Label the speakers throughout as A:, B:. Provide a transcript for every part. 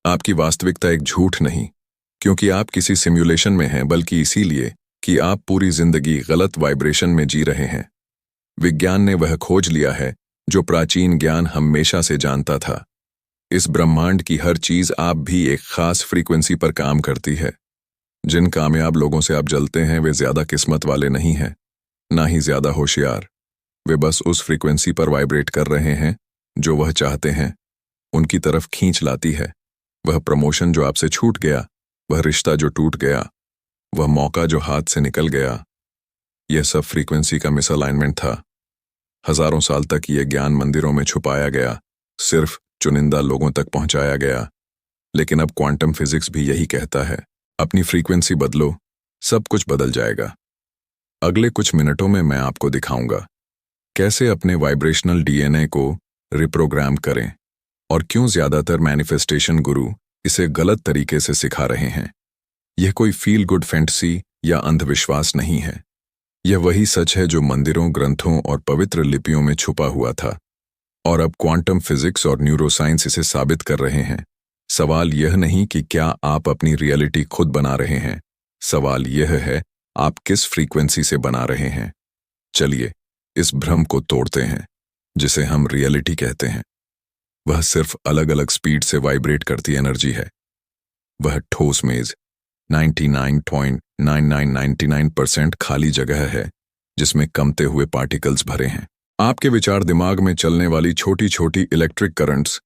A: आपकी वास्तविकता एक झूठ नहीं, क्योंकि आप किसी सिम्युलेशन में हैं, बल्कि इसीलिए कि आप पूरी जिंदगी गलत वाइब्रेशन में जी रहे हैं। विज्ञान ने वह खोज लिया है जो प्राचीन ज्ञान हमेशा से जानता था। इस ब्रह्मांड की हर चीज आप भी एक खास फ्रीक्वेंसी पर काम करती है। जिन कामयाब लोगों से आप जलते हैं वे ज्यादा किस्मत वाले नहीं हैं, ना ही ज्यादा होशियार। वे बस उस फ्रीक्वेंसी पर वाइब्रेट कर रहे हैं जो वह चाहते हैं, उनकी तरफ खींच लाती है। वह प्रमोशन जो आपसे छूट गया, वह रिश्ता जो टूट गया, वह मौका जो हाथ से निकल गया, यह सब फ्रीक्वेंसी का मिसअलाइनमेंट था। हजारों साल तक यह ज्ञान मंदिरों में छुपाया गया, सिर्फ चुनिंदा लोगों तक पहुंचाया गया। लेकिन अब क्वांटम फिजिक्स भी यही कहता है, अपनी फ्रीक्वेंसी बदलो, सब कुछ बदल जाएगा। अगले कुछ मिनटों में मैं आपको दिखाऊंगा कैसे अपने वाइब्रेशनल डीएनए को रिप्रोग्राम करें और क्यों ज्यादातर मैनिफेस्टेशन गुरु इसे गलत तरीके से सिखा रहे हैं। यह कोई फील गुड फैंटेसी या अंधविश्वास नहीं है। यह वही सच है जो मंदिरों, ग्रंथों और पवित्र लिपियों में छुपा हुआ था, और अब क्वांटम फिजिक्स और न्यूरोसाइंस इसे साबित कर रहे हैं। सवाल यह नहीं कि क्या आप अपनी रियलिटी खुद बना रहे हैं, सवाल यह है आप किस फ्रीक्वेंसी से बना रहे हैं। चलिए इस भ्रम को तोड़ते हैं जिसे हम रियलिटी कहते हैं। वह सिर्फ अलग अलग स्पीड से वाइब्रेट करती एनर्जी है। वह ठोस मेज 99.9999% खाली जगह है जिसमें कमते हुए पार्टिकल्स भरे हैं। आपके विचार दिमाग में चलने वाली छोटी छोटी इलेक्ट्रिक करंट्स,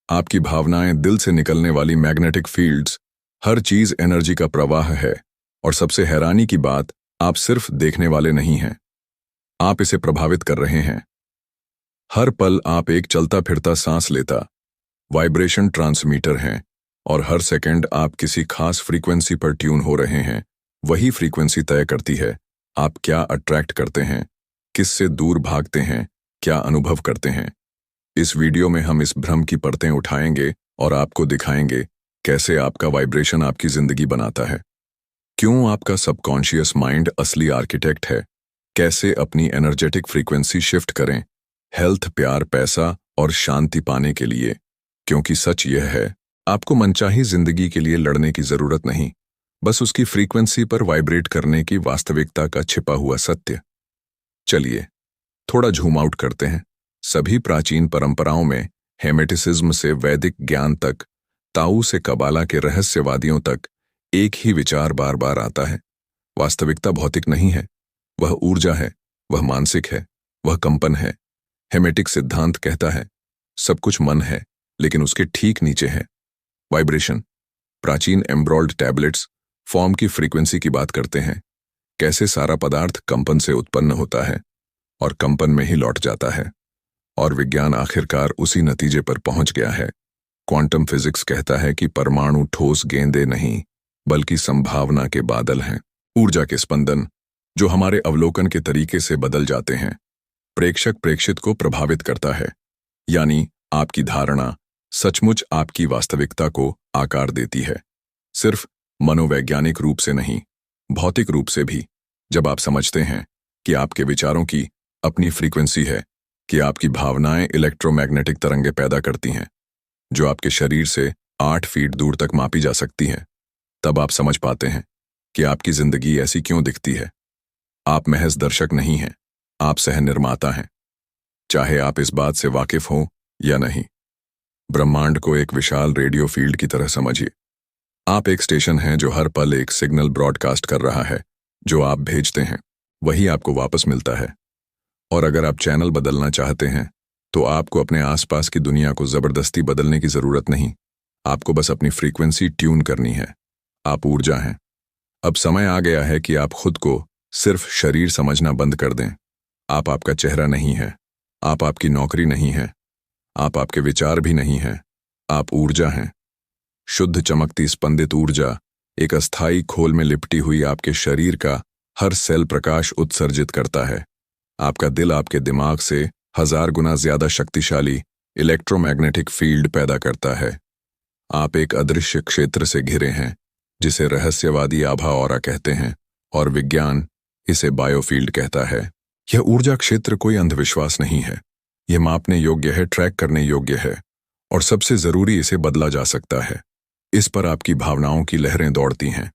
A: आपकी भावनाएं दिल से निकलने वाली मैग्नेटिक फील्ड्स, हर चीज एनर्जी का प्रवाह है। और सबसे हैरानी की बात, आप सिर्फ देखने वाले नहीं हैं, आप इसे प्रभावित कर रहे हैं। हर पल आप एक चलता फिरता सांस लेता वाइब्रेशन ट्रांसमीटर हैं, और हर सेकंड आप किसी खास फ्रीक्वेंसी पर ट्यून हो रहे हैं। वही फ्रीक्वेंसी तय करती है आप क्या अट्रैक्ट करते हैं, किससे दूर भागते हैं, क्या अनुभव करते हैं। इस वीडियो में हम इस भ्रम की परतें उठाएंगे और आपको दिखाएंगे कैसे आपका वाइब्रेशन आपकी जिंदगी बनाता है, क्यों आपका सबकॉन्शियस माइंड असली आर्किटेक्ट है, कैसे अपनी एनर्जेटिक फ्रीक्वेंसी शिफ्ट करें हेल्थ, प्यार, पैसा और शांति पाने के लिए। क्योंकि सच यह है, आपको मनचाही जिंदगी के लिए लड़ने की जरूरत नहीं, बस उसकी फ्रीक्वेंसी पर वाइब्रेट करने की वास्तविकता का छिपा हुआ सत्य। चलिए थोड़ा झूम आउट करते हैं। सभी प्राचीन परंपराओं में, हेमेटिसिज्म से वैदिक ज्ञान तक, ताऊ से कबाला के रहस्यवादियों तक, एक ही विचार बार बार आता है। वास्तविकता भौतिक नहीं है, वह ऊर्जा है, वह मानसिक है, वह कंपन है। हेमेटिक सिद्धांत कहता है सब कुछ मन है, लेकिन उसके ठीक नीचे है वाइब्रेशन। प्राचीन एम्ब्रॉल्ड टैबलेट्स फॉर्म की फ्रीक्वेंसी की बात करते हैं, कैसे सारा पदार्थ कंपन से उत्पन्न होता है और कंपन में ही लौट जाता है, और विज्ञान आखिरकार उसी नतीजे पर पहुंच गया है। क्वांटम फिजिक्स कहता है कि परमाणु ठोस गेंदें नहीं, बल्कि संभावना के बादल हैं, ऊर्जा के स्पंदन जो हमारे अवलोकन के तरीके से बदल जाते हैं। प्रेक्षक प्रेक्षित को प्रभावित करता है, यानी आपकी धारणा सचमुच आपकी वास्तविकता को आकार देती है, सिर्फ मनोवैज्ञानिक रूप से नहीं, भौतिक रूप से भी। जब आप समझते हैं कि आपके विचारों की अपनी फ्रीक्वेंसी है, कि आपकी भावनाएं इलेक्ट्रोमैग्नेटिक तरंगें पैदा करती हैं जो आपके शरीर से 8 फीट दूर तक मापी जा सकती हैं, तब आप समझ पाते हैं कि आपकी जिंदगी ऐसी क्यों दिखती है। आप महज दर्शक नहीं हैं, आप सह निर्माता हैं, चाहे आप इस बात से वाकिफ हों या नहीं। ब्रह्मांड को एक विशाल रेडियो फील्ड की तरह समझिए। आप एक स्टेशन हैं जो हर पल एक सिग्नल ब्रॉडकास्ट कर रहा है। जो आप भेजते हैं वही आपको वापस मिलता है। और अगर आप चैनल बदलना चाहते हैं तो आपको अपने आसपास की दुनिया को जबरदस्ती बदलने की जरूरत नहीं, आपको बस अपनी फ्रीक्वेंसी ट्यून करनी है। आप ऊर्जा हैं। अब समय आ गया है कि आप खुद को सिर्फ शरीर समझना बंद कर दें। आप आपका चेहरा नहीं है, आप आपकी नौकरी नहीं है, आप आपके विचार भी नहीं हैं, आप ऊर्जा हैं। शुद्ध चमकती स्पंदित ऊर्जा, एक अस्थायी खोल में लिपटी हुई आपके शरीर का हर सेल प्रकाश उत्सर्जित करता है। आपका दिल आपके दिमाग से 1000 गुना ज्यादा शक्तिशाली इलेक्ट्रोमैग्नेटिक फील्ड पैदा करता है। आप एक अदृश्य क्षेत्र से घिरे हैं जिसे रहस्यवादी आभा ऑरा कहते हैं, और विज्ञान इसे बायोफील्ड कहता है। यह ऊर्जा क्षेत्र कोई अंधविश्वास नहीं है, यह मापने योग्य है, ट्रैक करने योग्य है, और सबसे जरूरी, इसे बदला जा सकता है। इस पर आपकी भावनाओं की लहरें दौड़ती हैं।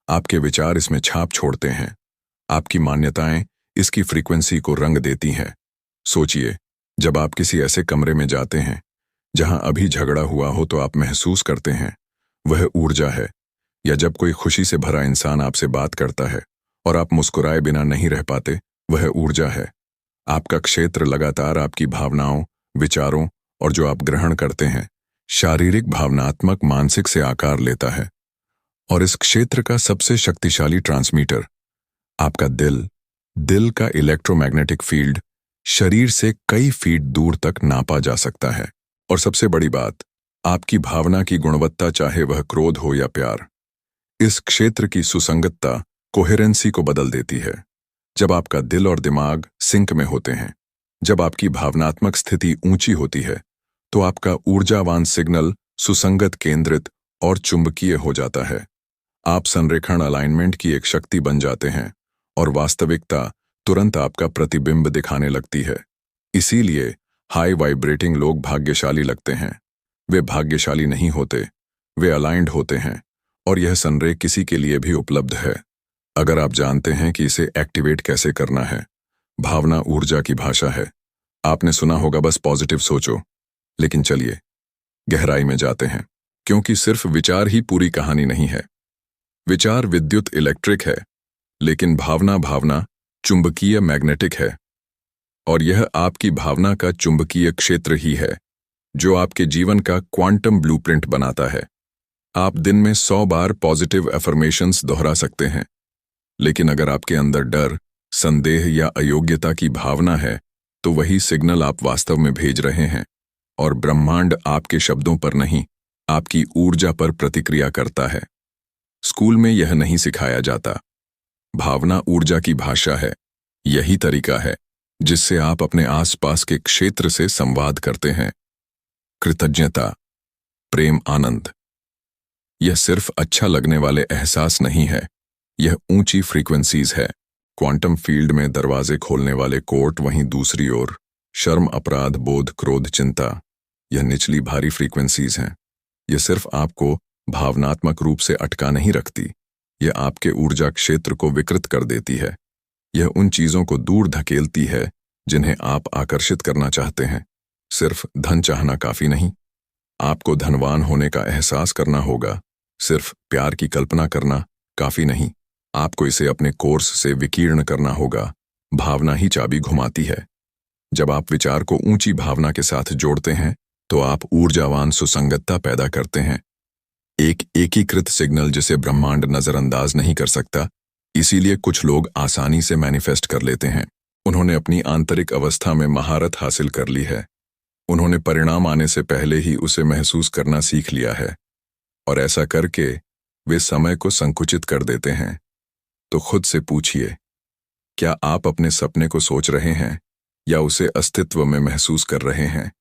A: आपके विचार इसमें छाप छोड़ते हैं। आपकी मान्यताएं इसकी फ्रीक्वेंसी को रंग देती हैं। सोचिए, जब आप किसी ऐसे कमरे में जाते हैं जहां अभी झगड़ा हुआ हो तो आप महसूस करते हैं वह ऊर्जा है। या जब कोई खुशी से भरा इंसान आपसे बात करता है और आप मुस्कुराए बिना नहीं रह पाते, वह ऊर्जा है। आपका क्षेत्र लगातार आपकी भावनाओं, विचारों और जो आप ग्रहण करते हैं शारीरिक, भावनात्मक, मानसिक से आकार लेता है। और इस क्षेत्र का सबसे शक्तिशाली ट्रांसमीटर आपका दिल का इलेक्ट्रोमैग्नेटिक फील्ड शरीर से कई फीट दूर तक नापा जा सकता है। और सबसे बड़ी बात, आपकी भावना की गुणवत्ता, चाहे वह क्रोध हो या प्यार, इस क्षेत्र की सुसंगतता, कोहेरेंसी को बदल देती है। जब आपका दिल और दिमाग सिंक में होते हैं, जब आपकी भावनात्मक स्थिति ऊंची होती है, तो आपका ऊर्जावान सिग्नल सुसंगत, केंद्रित और चुंबकीय हो जाता है। आप संरेखण, अलाइनमेंट की एक शक्ति बन जाते हैं और वास्तविकता तुरंत आपका प्रतिबिंब दिखाने लगती है। इसीलिए हाई वाइब्रेटिंग लोग भाग्यशाली लगते हैं। वे भाग्यशाली नहीं होते, वे अलाइंड होते हैं। और यह संरेख किसी के लिए भी उपलब्ध है, अगर आप जानते हैं कि इसे एक्टिवेट कैसे करना है। भावना ऊर्जा की भाषा है। आपने सुना होगा, बस पॉजिटिव सोचो। लेकिन चलिए गहराई में जाते हैं, क्योंकि सिर्फ विचार ही पूरी कहानी नहीं है। विचार विद्युत, इलेक्ट्रिक है, लेकिन भावना चुंबकीय, मैग्नेटिक है। और यह आपकी भावना का चुंबकीय क्षेत्र ही है जो आपके जीवन का क्वांटम ब्लूप्रिंट बनाता है। आप दिन में 100 बार पॉजिटिव अफर्मेशंस दोहरा सकते हैं, लेकिन अगर आपके अंदर डर, संदेह या अयोग्यता की भावना है, तो वही सिग्नल आप वास्तव में भेज रहे हैं। और ब्रह्मांड आपके शब्दों पर नहीं, आपकी ऊर्जा पर प्रतिक्रिया करता है। स्कूल में यह नहीं सिखाया जाता। भावना ऊर्जा की भाषा है। यही तरीका है जिससे आप अपने आसपास के क्षेत्र से संवाद करते हैं। कृतज्ञता, प्रेम, आनंद, यह सिर्फ अच्छा लगने वाले एहसास नहीं है, यह ऊंची फ्रीक्वेंसीज है। क्वांटम फील्ड में दरवाजे खोलने वाले कोर्ट, वहीं दूसरी ओर शर्म, अपराध बोध, क्रोध, चिंता, यह निचली भारी फ्रीक्वेंसीज हैं। यह सिर्फ आपको भावनात्मक रूप से अटका नहीं रखती, यह आपके ऊर्जा क्षेत्र को विकृत कर देती है। यह उन चीजों को दूर धकेलती है जिन्हें आप आकर्षित करना चाहते हैं। सिर्फ धन चाहना काफी नहीं, आपको धनवान होने का एहसास करना होगा। सिर्फ प्यार की कल्पना करना काफी नहीं, आपको इसे अपने कोर्स से विकीर्ण करना होगा। भावना ही चाबी घुमाती है। जब आप विचार को ऊंची भावना के साथ जोड़ते हैं, तो आप ऊर्जावान सुसंगतता पैदा करते हैं। एक एकीकृत सिग्नल जिसे ब्रह्मांड नजरअंदाज नहीं कर सकता। इसीलिए कुछ लोग आसानी से मैनिफेस्ट कर लेते हैं। उन्होंने अपनी आंतरिक अवस्था में महारत हासिल कर ली है। उन्होंने परिणाम आने से पहले ही उसे महसूस करना सीख लिया है। और ऐसा करके वे समय को संकुचित कर देते हैं। तो खुद से पूछिए, क्या आप अपने सपने को सोच रहे हैं या उसे अस्तित्व में महसूस कर रहे हैं?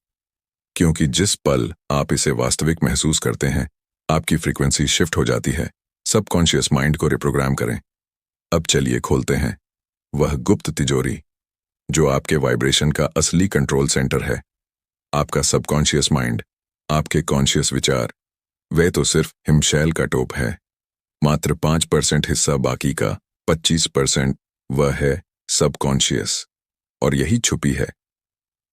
A: क्योंकि जिस पल आप इसे वास्तविक महसूस करते हैं, आपकी फ्रीक्वेंसी शिफ्ट हो जाती है। सबकॉन्शियस माइंड को रिप्रोग्राम करें। अब चलिए खोलते हैं वह गुप्त तिजोरी जो आपके वाइब्रेशन का असली कंट्रोल सेंटर है। आपका सबकॉन्शियस माइंड, आपके कॉन्शियस विचार, वे तो सिर्फ हिमशैल का टोप है। मात्र 5% हिस्सा, बाकी का 25% वह है सबकॉन्शियस। और यही छुपी है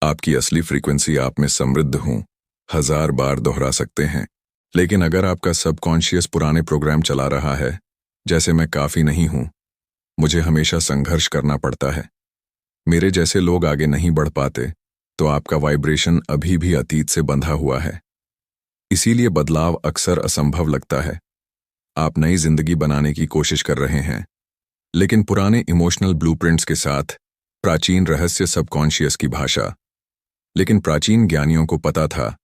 A: आपकी असली फ्रीक्वेंसी। आप में समृद्ध हूं 1000 बार दोहरा सकते हैं, लेकिन अगर आपका सबकॉन्शियस पुराने प्रोग्राम चला रहा है, जैसे मैं काफी नहीं हूं, मुझे हमेशा संघर्ष करना पड़ता है, मेरे जैसे लोग आगे नहीं बढ़ पाते, तो आपका वाइब्रेशन अभी भी अतीत से बंधा हुआ है। इसीलिए बदलाव अक्सर असंभव लगता है। आप नई जिंदगी बनाने की कोशिश कर रहे हैं, लेकिन पुराने इमोशनल ब्लूप्रिंट्स के साथ। प्राचीन रहस्य, सबकॉन्शियस की भाषा। लेकिन प्राचीन ज्ञानियों को पता था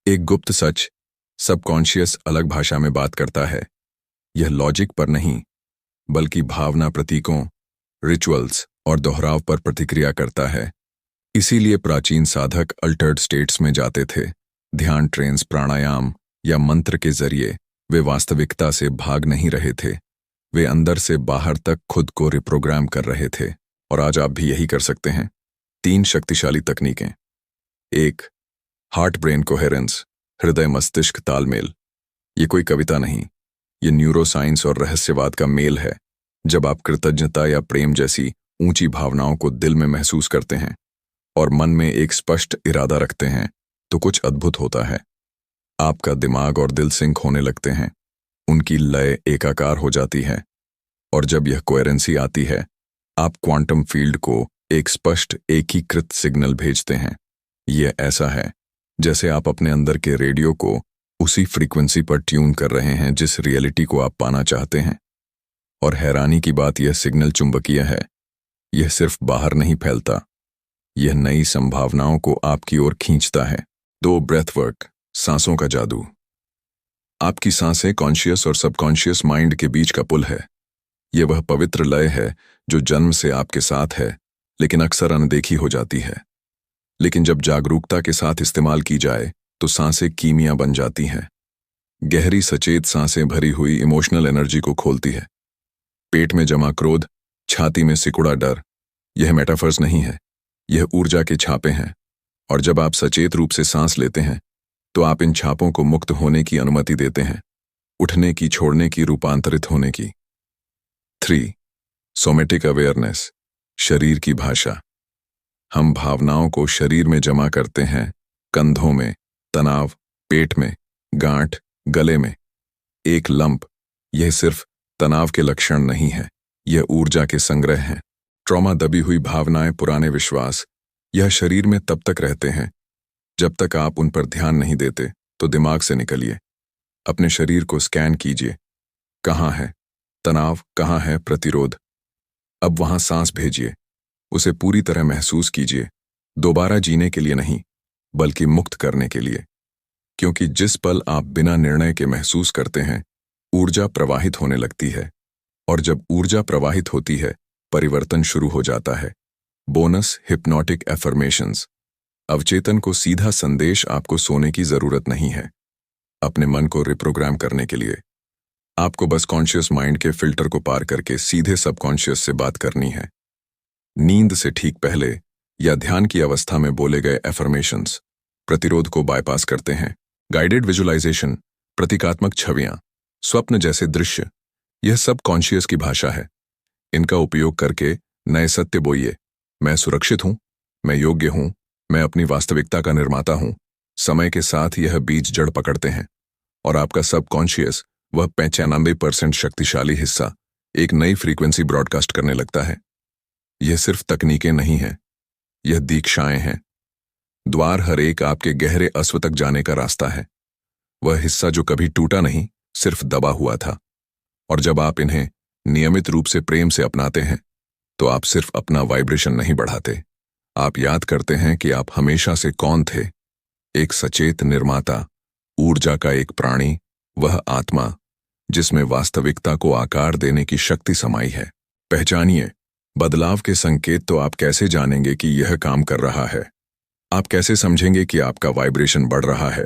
A: एक गुप्त सच, सबकॉन्शियस अलग भाषा में बात करता है। यह लॉजिक पर नहीं, बल्कि भावना, प्रतीकों, रिचुअल्स और दोहराव पर प्रतिक्रिया करता है। इसीलिए प्राचीन साधक अल्टर्ड स्टेट्स में जाते थे। ध्यान ट्रेन्स, प्राणायाम या मंत्र के जरिए वे वास्तविकता से भाग नहीं रहे थे, वे अंदर से बाहर तक खुद को रिप्रोग्राम कर रहे थे। और आज आप भी यही कर सकते हैं। 3 शक्तिशाली तकनीकें। 1. हार्ट ब्रेन कोहेरेंस, हृदय मस्तिष्क तालमेल। ये कोई कविता नहीं, ये न्यूरोसाइंस और रहस्यवाद का मेल है। जब आप कृतज्ञता या प्रेम जैसी ऊंची भावनाओं को दिल में महसूस करते हैं और मन में एक स्पष्ट इरादा रखते हैं, तो कुछ अद्भुत होता है। आपका दिमाग और दिल सिंक होने लगते हैं, उनकी लय एकाकार हो जाती है, और जब यह कोहेरेंसी आती है, आप क्वांटम फील्ड को एक स्पष्ट एकीकृत सिग्नल भेजते हैं। यह ऐसा है जैसे आप अपने अंदर के रेडियो को उसी फ्रीक्वेंसी पर ट्यून कर रहे हैं जिस रियलिटी को आप पाना चाहते हैं। और हैरानी की बात, यह सिग्नल चुंबकीय है। यह सिर्फ बाहर नहीं फैलता, यह नई संभावनाओं को आपकी ओर खींचता है। 2 ब्रेथवर्क, सांसों का जादू। आपकी सांसें कॉन्शियस और सबकॉन्शियस माइंड के बीच का पुल है। यह वह पवित्र लय है जो जन्म से आपके साथ है, लेकिन अक्सर अनदेखी हो जाती है। लेकिन जब जागरूकता के साथ इस्तेमाल की जाए तो सांसें कीमिया बन जाती हैं। गहरी सचेत सांसें भरी हुई इमोशनल एनर्जी को खोलती है। पेट में जमा क्रोध, छाती में सिकुड़ा डर, यह मेटाफर्स नहीं है, यह ऊर्जा के छापे हैं। और जब आप सचेत रूप से सांस लेते हैं तो आप इन छापों को मुक्त होने की अनुमति देते हैं, उठने की, छोड़ने की, रूपांतरित होने की। 3. सोमेटिक अवेयरनेस, शरीर की भाषा। हम भावनाओं को शरीर में जमा करते हैं, कंधों में, तनाव, पेट में, गांठ, गले में। एक लंप, यह सिर्फ तनाव के लक्षण नहीं है, यह ऊर्जा के संग्रह हैं। ट्रॉमा, दबी हुई भावनाएं, पुराने विश्वास, यह शरीर में तब तक रहते हैं जब तक आप उन पर ध्यान नहीं देते। तो दिमाग से निकलिए, अपने शरीर को स्कैन कीजिए। कहाँ है तनाव, कहाँ है प्रतिरोध? अब वहां सांस भेजिए, उसे पूरी तरह महसूस कीजिए। दोबारा जीने के लिए नहीं, बल्कि मुक्त करने के लिए। क्योंकि जिस पल आप बिना निर्णय के महसूस करते हैं, ऊर्जा प्रवाहित होने लगती है, और जब ऊर्जा प्रवाहित होती है, परिवर्तन शुरू हो जाता है। Bonus, hypnotic affirmations. अवचेतन को सीधा संदेश आपको सोने की जरूरत नहीं है अपने मन को रिप्रोग्राम करने के लिए। आपको बस कॉन्शियस माइंड के फिल्टर को पार करके सीधे सबकॉन्शियस से बात करनी है। नींद से ठीक पहले या ध्यान की अवस्था में बोले गए एफर्मेशंस प्रतिरोध को बायपास करते हैं। गाइडेड विजुअलाइजेशन, प्रतीकात्मक छवियां, स्वप्न जैसे दृश्य, यह सब कॉन्शियस की भाषा है। इनका उपयोग करके नए सत्य बोइए। मैं सुरक्षित हूं, मैं योग्य हूं, मैं अपनी वास्तविकता का निर्माता हूं। समय के साथ यह बीज जड़ पकड़ते हैं और आपका सबकॉन्शियस, वह 95% शक्तिशाली हिस्सा, एक नई फ्रीक्वेंसी ब्रॉडकास्ट करने लगता है। यह सिर्फ तकनीकें नहीं हैं, यह दीक्षाएं हैं। द्वार हर एक आपके गहरे अस्व तक जाने का रास्ता है। वह हिस्सा जो कभी टूटा नहीं, सिर्फ दबा हुआ था। और जब आप इन्हें नियमित रूप से प्रेम से अपनाते हैं, तो आप सिर्फ अपना वाइब्रेशन नहीं बढ़ाते, आप याद करते हैं कि आप हमेशा से कौन थे। एक सचेत निर्माता, ऊर्जा का एक प्राणी, वह आत्मा जिसमें वास्तविकता को आकार देने की शक्ति समाई है। पहचानिए बदलाव के संकेत। तो आप कैसे जानेंगे कि यह काम कर रहा है? आप कैसे समझेंगे कि आपका वाइब्रेशन बढ़ रहा है?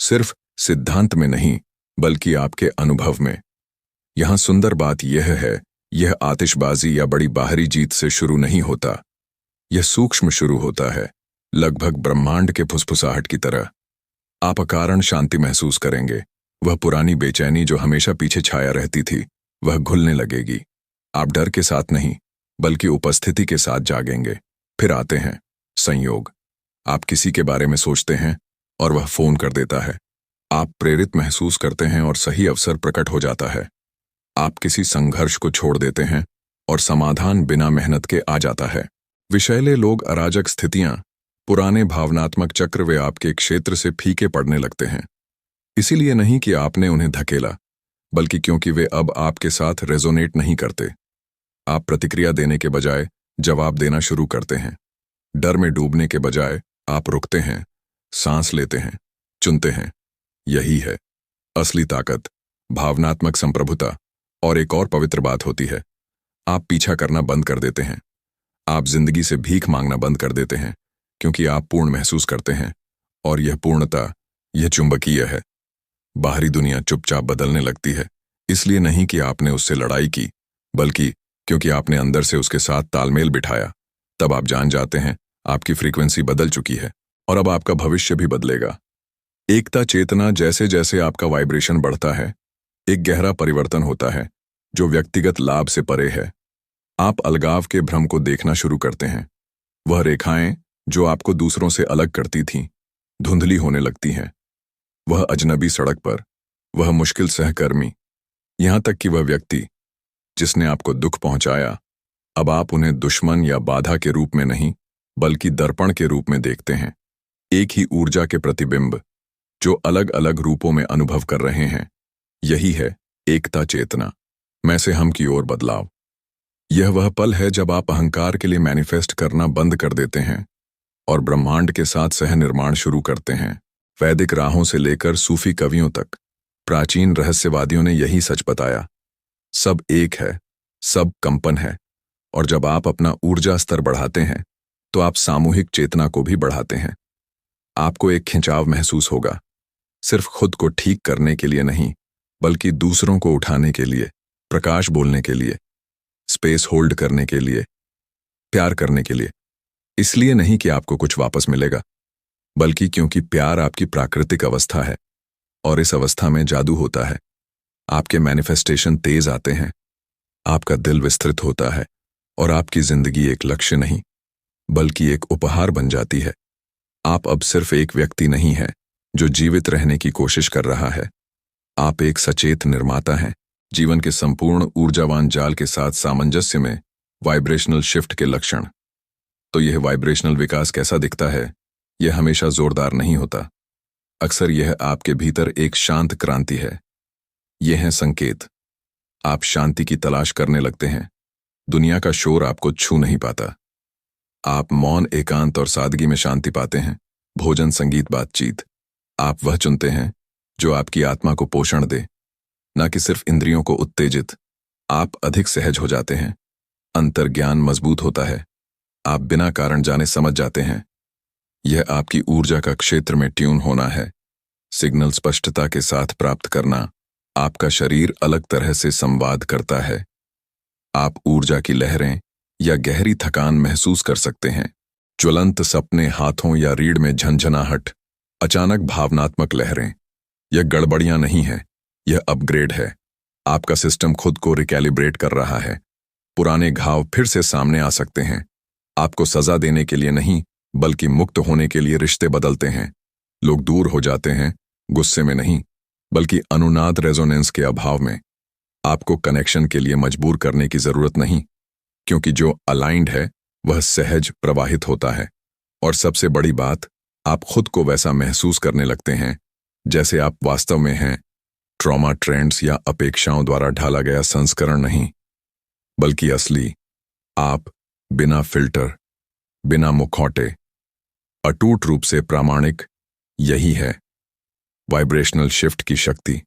A: सिर्फ सिद्धांत में नहीं, बल्कि आपके अनुभव में। यहां सुंदर बात यह है, यह आतिशबाजी या बड़ी बाहरी जीत से शुरू नहीं होता। यह सूक्ष्म शुरू होता है, लगभग ब्रह्मांड के फुसफुसाहट की तरह। आप अकारण शांति महसूस करेंगे। वह पुरानी बेचैनी जो हमेशा पीछे छाया रहती थी, वह घुलने लगेगी। आप डर के साथ नहीं, बल्कि उपस्थिति के साथ जागेंगे। फिर आते हैं संयोग। आप किसी के बारे में सोचते हैं और वह फोन कर देता है। आप प्रेरित महसूस करते हैं और सही अवसर प्रकट हो जाता है। आप किसी संघर्ष को छोड़ देते हैं और समाधान बिना मेहनत के आ जाता है। विषैले लोग, अराजक स्थितियां, पुराने भावनात्मक चक्र, वे आपके क्षेत्र से फीके पड़ने लगते हैं। इसीलिए नहीं कि आपने उन्हें धकेला, बल्कि क्योंकि वे अब आपके साथ रेजोनेट नहीं करते। आप प्रतिक्रिया देने के बजाय जवाब देना शुरू करते हैं। डर में डूबने के बजाय आप रुकते हैं, सांस लेते हैं, चुनते हैं। यही है असली ताकत, भावनात्मक संप्रभुता। और एक और पवित्र बात होती है, आप पीछा करना बंद कर देते हैं। आप जिंदगी से भीख मांगना बंद कर देते हैं, क्योंकि आप पूर्ण महसूस करते हैं। और यह पूर्णता, यह चुंबकीय है। बाहरी दुनिया चुपचाप बदलने लगती है, इसलिए नहीं कि आपने उससे लड़ाई की, बल्कि क्योंकि आपने अंदर से उसके साथ तालमेल बिठाया। तब आप जान जाते हैं आपकी फ्रीक्वेंसी बदल चुकी है और अब आपका भविष्य भी बदलेगा। एकता चेतना जैसे जैसे आपका वाइब्रेशन बढ़ता है, एक गहरा परिवर्तन होता है जो व्यक्तिगत लाभ से परे है। आप अलगाव के भ्रम को देखना शुरू करते हैं। वह रेखाएं जो आपको दूसरों से अलग करती थीं, धुंधली होने लगती हैं। वह अजनबी सड़क पर, वह मुश्किल सहकर्मी, यहां तक कि वह व्यक्ति जिसने आपको दुख पहुंचाया, अब आप उन्हें दुश्मन या बाधा के रूप में नहीं बल्कि दर्पण के रूप में देखते हैं। एक ही ऊर्जा के प्रतिबिंब जो अलग अलग रूपों में अनुभव कर रहे हैं। यही है एकता चेतना, मैं से हम की ओर बदलाव। यह वह पल है जब आप अहंकार के लिए मैनिफेस्ट करना बंद कर देते हैं और ब्रह्मांड के साथ सह निर्माण शुरू करते हैं। वैदिक राहों से लेकर सूफी कवियों तक प्राचीन रहस्यवादियों ने यही सच बताया। सब एक है, सब कंपन है, और जब आप अपना ऊर्जा स्तर बढ़ाते हैं तो आप सामूहिक चेतना को भी बढ़ाते हैं। आपको एक खिंचाव महसूस होगा, सिर्फ खुद को ठीक करने के लिए नहीं बल्कि दूसरों को उठाने के लिए, प्रकाश बोलने के लिए, स्पेस होल्ड करने के लिए, प्यार करने के लिए। इसलिए नहीं कि आपको कुछ वापस मिलेगा, बल्कि क्योंकि प्यार आपकी प्राकृतिक अवस्था है और इस अवस्था में जादू होता है। आपके मैनिफेस्टेशन तेज आते हैं, आपका दिल विस्तृत होता है और आपकी जिंदगी एक लक्ष्य नहीं बल्कि एक उपहार बन जाती है। आप अब सिर्फ एक व्यक्ति नहीं है जो जीवित रहने की कोशिश कर रहा है। आप एक सचेत निर्माता हैं, जीवन के संपूर्ण ऊर्जावान जाल के साथ सामंजस्य में। वाइब्रेशनल शिफ्ट के लक्षण। तो यह वाइब्रेशनल विकास कैसा दिखता है? यह हमेशा जोरदार नहीं होता। अक्सर यह आपके भीतर एक शांत क्रांति है। यह है संकेत। आप शांति की तलाश करने लगते हैं। दुनिया का शोर आपको छू नहीं पाता। आप मौन, एकांत और सादगी में शांति पाते हैं। भोजन, संगीत, बातचीत। आप वह चुनते हैं जो आपकी आत्मा को पोषण दे, न कि सिर्फ इंद्रियों को उत्तेजित। आप अधिक सहज हो जाते हैं। अंतर्ज्ञान मजबूत होता है। आप बिना कारण जाने समझ जाते हैं। यह आपकी ऊर्जा का क्षेत्र में ट्यून होना है। सिग्नल स्पष्टता के साथ प्राप्त करना। आपका शरीर अलग तरह से संवाद करता है। आप ऊर्जा की लहरें या गहरी थकान महसूस कर सकते हैं। ज्वलंत सपने, हाथों या रीढ़ में झंझनाहट, अचानक भावनात्मक लहरें। यह गड़बड़ियां नहीं है, यह अपग्रेड है। आपका सिस्टम खुद को रिकैलिब्रेट कर रहा है। पुराने घाव फिर से सामने आ सकते हैं। आपको सजा देने के लिए नहीं बल्कि मुक्त होने के लिए रिश्ते बदलते हैं। लोग दूर हो जाते हैं, गुस्से में नहीं बल्कि अनुनाद रेजोनेंस के अभाव में। आपको कनेक्शन के लिए मजबूर करने की जरूरत नहीं, क्योंकि जो अलाइंड है वह सहज प्रवाहित होता है। और सबसे बड़ी बात, आप खुद को वैसा महसूस करने लगते हैं जैसे आप वास्तव में हैं। ट्रॉमा, ट्रेंड्स या अपेक्षाओं द्वारा ढाला गया संस्करण नहीं, बल्कि असली आप, बिना फिल्टर, बिना मुखौटे, अटूट रूप से प्रामाणिक। यही है वाइब्रेशनल शिफ्ट की शक्ति।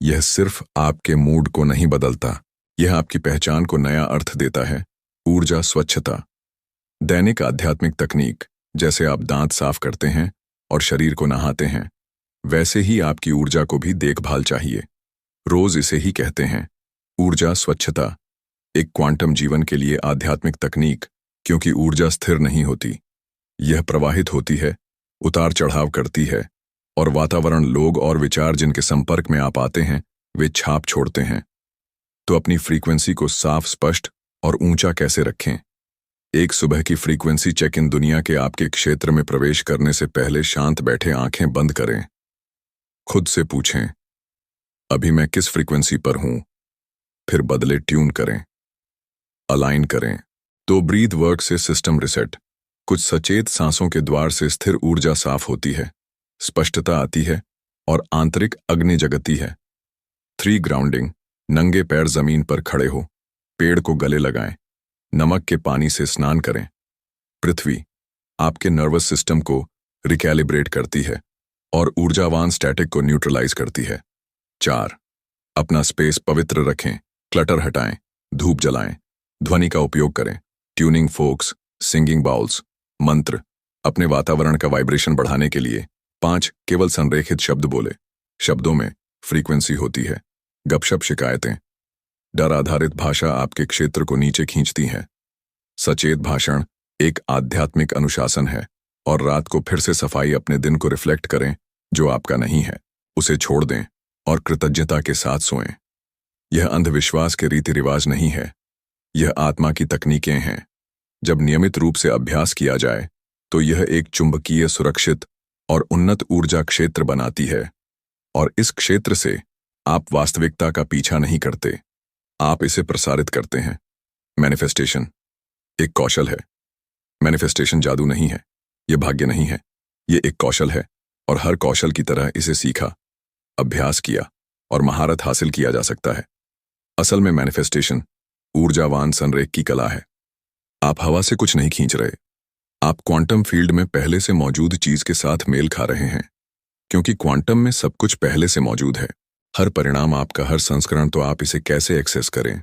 A: यह सिर्फ आपके मूड को नहीं बदलता, यह आपकी पहचान को नया अर्थ देता है। ऊर्जा, स्वच्छता। दैनिक आध्यात्मिक तकनीक, जैसे आप दांत साफ करते हैं और शरीर को नहाते हैं, वैसे ही आपकी ऊर्जा को भी देखभाल चाहिए। रोज इसे ही कहते हैं, ऊर्जा, स्वच्छता। एक क्वांटम जीवन के लिए आध्यात्मिक तकनीक, क्योंकि ऊर्जा स्थिर नहीं होती, यह प्रवाहित होती है, उतार चढ़ाव करती है, और वातावरण, लोग और विचार जिनके संपर्क में आप आते हैं वे छाप छोड़ते हैं। तो अपनी फ्रीक्वेंसी को साफ, स्पष्ट और ऊंचा कैसे रखें? एक सुबह की फ्रीक्वेंसी चेक इन। दुनिया के आपके क्षेत्र में प्रवेश करने से पहले शांत बैठे आंखें बंद करें। खुद से पूछें, अभी मैं किस फ्रीक्वेंसी पर हूं? फिर बदले ट्यून करें, अलाइन करें। तो ब्रीथ वर्क से सिस्टम रिसेट। कुछ सचेत सांसों के द्वार से स्थिर ऊर्जा साफ होती है, स्पष्टता आती है और आंतरिक अग्नि जगती है। 3 ग्राउंडिंग। नंगे पैर जमीन पर खड़े हो, पेड़ को गले लगाएं, नमक के पानी से स्नान करें। पृथ्वी आपके नर्वस सिस्टम को रिकैलिब्रेट करती है और ऊर्जावान स्टैटिक को न्यूट्रलाइज करती है। 4 अपना स्पेस पवित्र रखें, क्लटर हटाएं, धूप जलाएं, ध्वनि का उपयोग करें, ट्यूनिंग फोक्स, सिंगिंग बाउल्स, मंत्र। अपने वातावरण का वाइब्रेशन बढ़ाने के लिए 5 केवल संरेखित शब्द बोले। शब्दों में फ्रीक्वेंसी होती है। गपशप, शिकायतें। डर आधारित भाषा आपके क्षेत्र को नीचे खींचती है। सचेत भाषण एक आध्यात्मिक अनुशासन है। और रात को फिर से सफाई, अपने दिन को रिफ्लेक्ट करें जो आपका नहीं है उसे छोड़ दें और कृतज्ञता के साथ सोएं। यह अंधविश्वास के रीति रिवाज नहीं है, यह आत्मा की तकनीकें हैं। जब नियमित रूप से अभ्यास किया जाए तो यह एक चुंबकीय, सुरक्षित और उन्नत ऊर्जा क्षेत्र बनाती है, और इस क्षेत्र से आप वास्तविकता का पीछा नहीं करते, आप इसे प्रसारित करते हैं। मैनिफेस्टेशन एक कौशल है। मैनिफेस्टेशन जादू नहीं है, यह भाग्य नहीं है, यह एक कौशल है, और हर कौशल की तरह इसे सीखा, अभ्यास किया और महारत हासिल किया जा सकता है। असल में मैनिफेस्टेशन ऊर्जावान संरेख की कला है। आप हवा से कुछ नहीं खींच रहे, आप क्वांटम फील्ड में पहले से मौजूद चीज के साथ मेल खा रहे हैं, क्योंकि क्वांटम में सब कुछ पहले से मौजूद है। हर परिणाम आपका, हर संस्करण, तो आप इसे कैसे एक्सेस करें,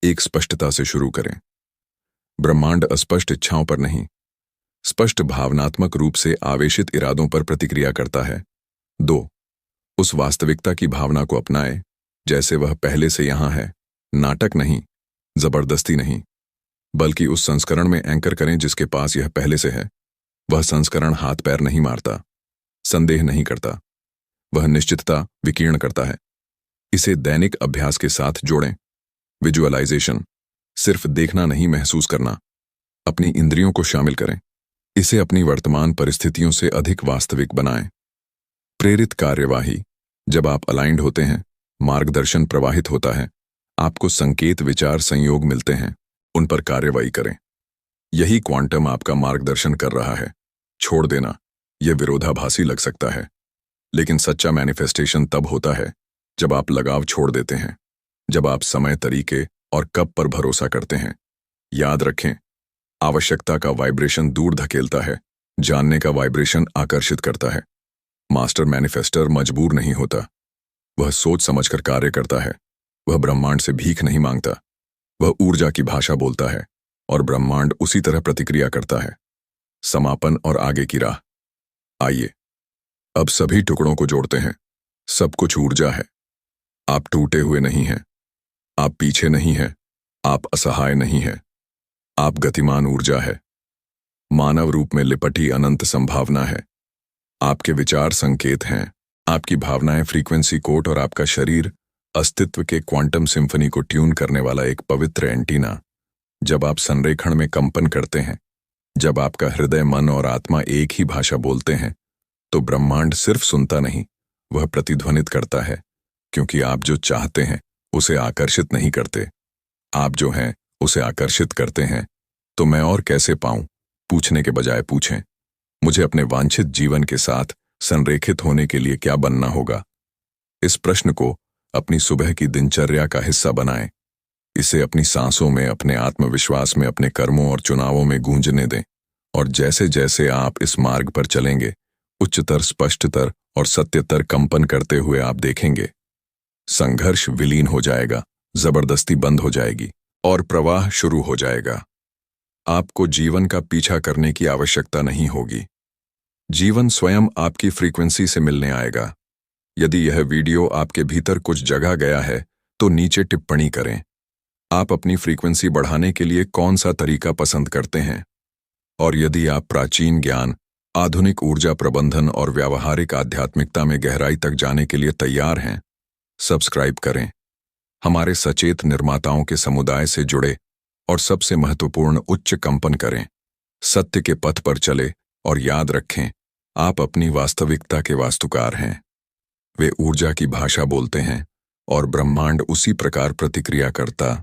A: एक स्पष्टता से शुरू करें। ब्रह्मांड अस्पष्ट इच्छाओं पर नहीं, स्पष्ट भावनात्मक रूप से आवेशित इरादों पर प्रतिक्रिया करता है। 2. उस वास्तविकता की भावना को अपनाएं जैसे वह पहले से यहां है, नाटक नहीं, जबरदस्ती नहीं, बल्कि उस संस्करण में एंकर करें जिसके पास यह पहले से है। वह संस्करण हाथ पैर नहीं मारता, संदेह नहीं करता, वह निश्चितता विकीर्ण करता है। इसे दैनिक अभ्यास के साथ जोड़ें। विजुअलाइजेशन सिर्फ देखना नहीं, महसूस करना। अपनी इंद्रियों को शामिल करें, इसे अपनी वर्तमान परिस्थितियों से अधिक वास्तविक बनाएं। प्रेरित कार्यवाही जब आप अलाइंड होते हैं, मार्गदर्शन प्रवाहित होता है, आपको संकेत, विचार, संयोग मिलते हैं, उन पर कार्यवाही करें। यही क्वांटम आपका मार्गदर्शन कर रहा है। छोड़ देना यह विरोधाभासी लग सकता है, लेकिन सच्चा मैनिफेस्टेशन तब होता है जब आप लगाव छोड़ देते हैं, जब आप समय, तरीके और कब पर भरोसा करते हैं। याद रखें, आवश्यकता का वाइब्रेशन दूर धकेलता है, जानने का वाइब्रेशन आकर्षित करता है। मास्टर मैनिफेस्टर मजबूर नहीं होता, वह सोच समझकर कार्य करता है। वह ब्रह्मांड से भीख नहीं मांगता, वह ऊर्जा की भाषा बोलता है और ब्रह्मांड उसी तरह प्रतिक्रिया करता है। समापन और आगे की राह। आइए अब सभी टुकड़ों को जोड़ते हैं। सब कुछ ऊर्जा है। आप टूटे हुए नहीं हैं, आप पीछे नहीं हैं, आप असहाय नहीं हैं, आप गतिमान ऊर्जा है। मानव रूप में लिपटी अनंत संभावना है। आपके विचार संकेत हैं, आपकी भावनाएं फ्रीक्वेंसी कोड, और आपका शरीर अस्तित्व के क्वांटम सिम्फनी को ट्यून करने वाला एक पवित्र एंटीना। जब आप संरेखण में कंपन करते हैं, जब आपका हृदय, मन और आत्मा एक ही भाषा बोलते हैं, तो ब्रह्मांड सिर्फ सुनता नहीं, वह प्रतिध्वनित करता है। क्योंकि आप जो चाहते हैं उसे आकर्षित नहीं करते, आप जो हैं उसे आकर्षित करते हैं। तो मैं और कैसे पाऊं पूछने के बजाय पूछें, मुझे अपने वांछित जीवन के साथ संरेखित होने के लिए क्या बनना होगा। इस प्रश्न को अपनी सुबह की दिनचर्या का हिस्सा बनाएं। इसे अपनी सांसों में, अपने आत्मविश्वास में, अपने कर्मों और चुनावों में गूंजने दें। और जैसे जैसे आप इस मार्ग पर चलेंगे, उच्चतर, स्पष्टतर और सत्यतर कंपन करते हुए आप देखेंगे, संघर्ष विलीन हो जाएगा, जबरदस्ती बंद हो जाएगी और प्रवाह शुरू हो जाएगा। आपको जीवन का पीछा करने की आवश्यकता नहीं होगी। जीवन स्वयं आपकी फ्रीक्वेंसी से मिलने आएगा। यदि यह वीडियो आपके भीतर कुछ जगह गया है तो नीचे टिप्पणी करें। आप अपनी फ्रीक्वेंसी बढ़ाने के लिए कौन सा तरीका पसंद करते हैं? और यदि आप प्राचीन ज्ञान, आधुनिक ऊर्जा प्रबंधन और व्यावहारिक आध्यात्मिकता में गहराई तक जाने के लिए तैयार हैं, सब्सक्राइब करें। हमारे सचेत निर्माताओं के समुदाय से जुड़े और सबसे महत्वपूर्ण, उच्च कंपन करें। सत्य के पथ पर चले और याद रखें, आप अपनी वास्तविकता के वास्तुकार हैं। वे ऊर्जा की भाषा बोलते हैं और ब्रह्मांड उसी प्रकार प्रतिक्रिया करता